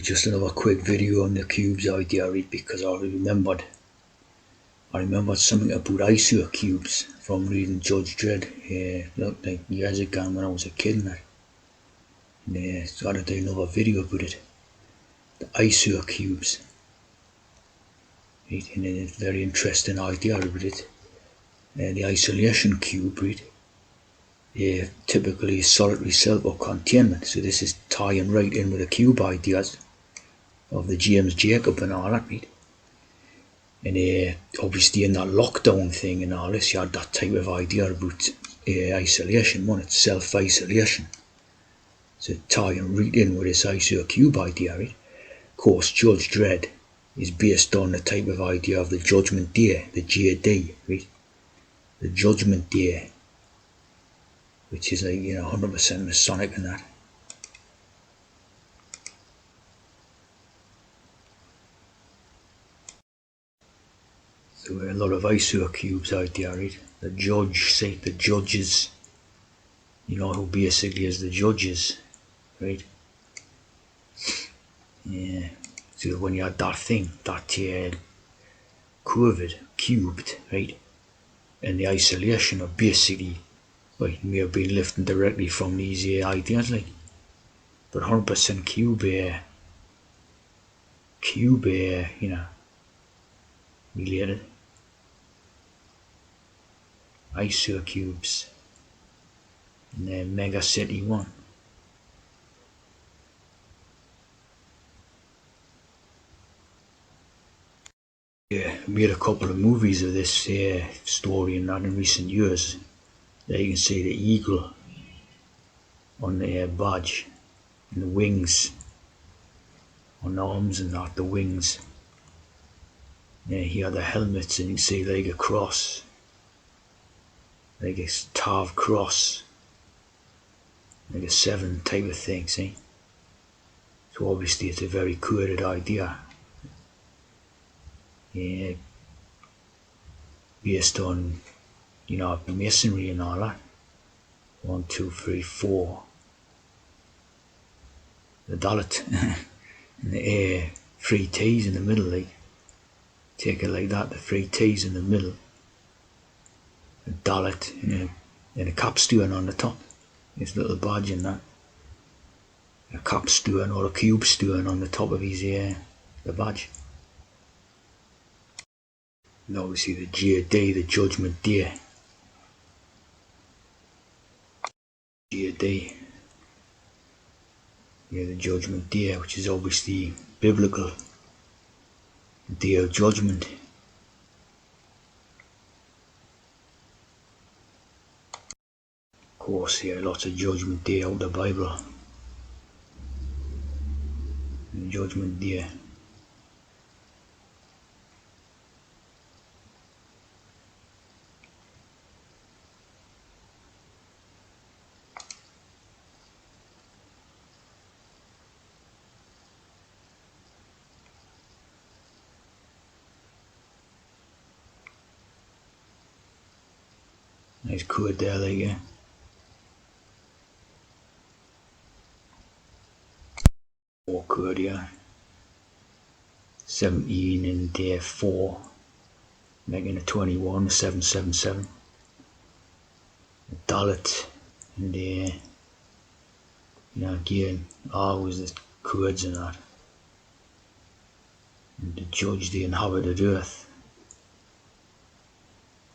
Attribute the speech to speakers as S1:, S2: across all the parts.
S1: Just another quick video on the cubes idea, because I remembered something about ISO cubes from reading Judge Dredd, like years ago when I was a kid, and so I did another video about it. The ISO cubes, right? And it's a very interesting idea about it. The isolation cube, right? Typically solitary self or containment. So this is tying right in with the cube ideas of the James Jacob and all that, right? And obviously in that lockdown thing and all this, you had that type of idea about isolation, wasn't it? Self-isolation. So tying right in with this ISO cube idea, right? Of course, Judge Dredd is based on the type of idea of the Judgment Day, the JD, right? The Judgment Day, which is like 100% Masonic and that. So a lot of ISO cubes out there, right? The judges, who basically is the judges, right? Yeah. So when you had that thing, that COVID cubed, right? And the isolation of basically, like, may have been lifted directly from these ideas, like, but 100% related. ISO cubes and the Mega City one. Yeah, made a couple of movies of this story and that in recent years. There you can see the eagle on the badge and the wings on the arms and that, the wings. Here are the helmets, and you can see like a cross, like a Tav cross, like a 7 type of thing, see? So obviously it's a very coded idea. Yeah, based on, masonry and all that. 1, 2, 3, 4. The Dalit. And the 3 T's in the middle, like. Take it like that, the 3 T's in the middle. The Dalit, and a capstone on the top. His little badge and that. A capstone or a cube stone on the top of his the badge. And obviously the JD, the Judgment Day. JD. Yeah, the Judgment Day, which is obviously biblical. The Day of Judgment. Of course, lots of Judgment Day out of the Bible. The Judgment Day. Nice code there, like, yeah. Four code, yeah. 17 and 4, making a 21, 777. The Dalit, and again, always the codes and that. And the judge, the inhabited earth.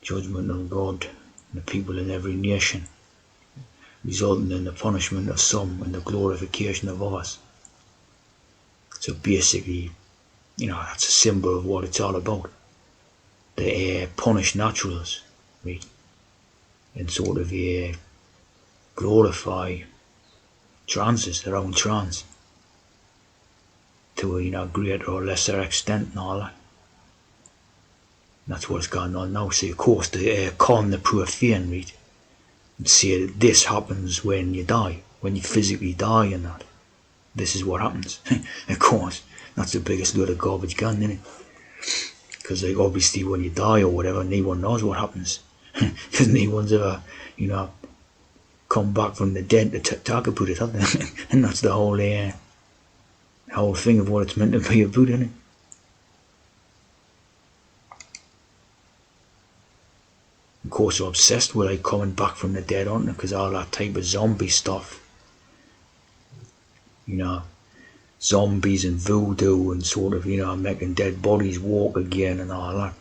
S1: Judgment on God and the people in every nation, resulting in the punishment of some and the glorification of others. So basically, that's a symbol of what it's all about. They punish naturals, right? And sort of glorify transes, their own trans, to a greater or lesser extent and all that. And that's what's going on now. So of course they con the profane, right? And say that this happens when you die, when you physically die and that. This is what happens. Of course, that's the biggest load of garbage gun, isn't it? Because like obviously when you die or whatever, no one knows what happens. Because no one's ever, come back from the dead to talk about it, have they? And that's the whole whole thing of what it's meant to be about, isn't it? Of course, they're obsessed with like coming back from the dead, aren't they? Because all that type of zombie stuff, you know, zombies and voodoo and sort of, you know, making dead bodies walk again and all that.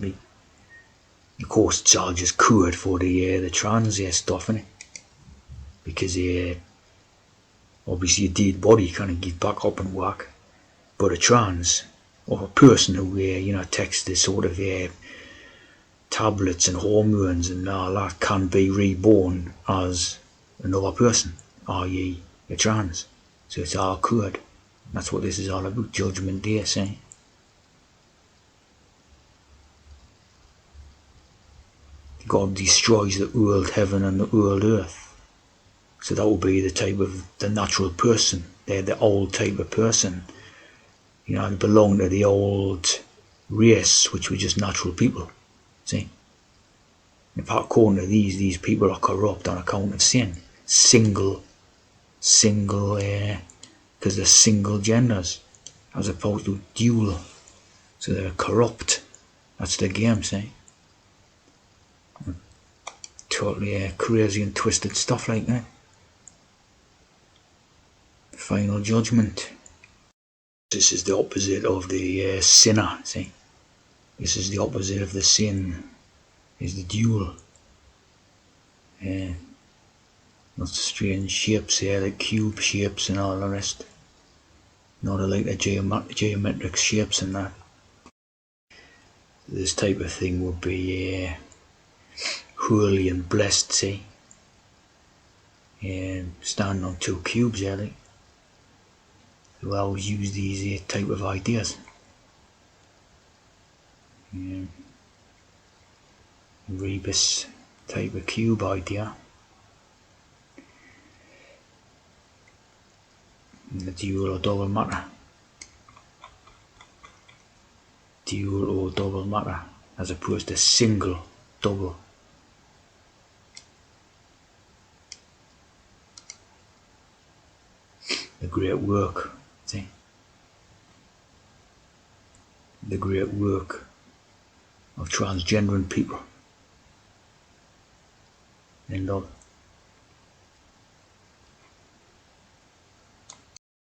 S1: Of course, it's all just code for the trans stuff, isn't it? Because obviously a dead body can't get back up and work, but a trans or a person who you know, takes this sort of tablets and hormones and all that can be reborn as another person, i.e. a trans. So it's all code. That's what this is all about, Judgment Day, saying. God destroys the old heaven and the old earth. So that will be the type of the natural person. They're the old type of person. You know, they belong to the old race, which were just natural people. See? According to these people are corrupt on account of sin. Single, because they're single genders, as opposed to dual. So they're corrupt. That's the game, see? Totally crazy and twisted stuff like that. Final judgment. This is the opposite of the sinner, see? This is the opposite of the sin, is the dual. Lots of strange shapes here, like cube shapes and all the rest. Not like the geometric shapes and that. This type of thing would be holy and blessed, see? And standing on two cubes here, like. Who always use these type of ideas. Rebus type of cube idea. And the dual or double matter. Dual or double matter, as opposed to single, double. The great work, see? The great work of transgendering people. End of.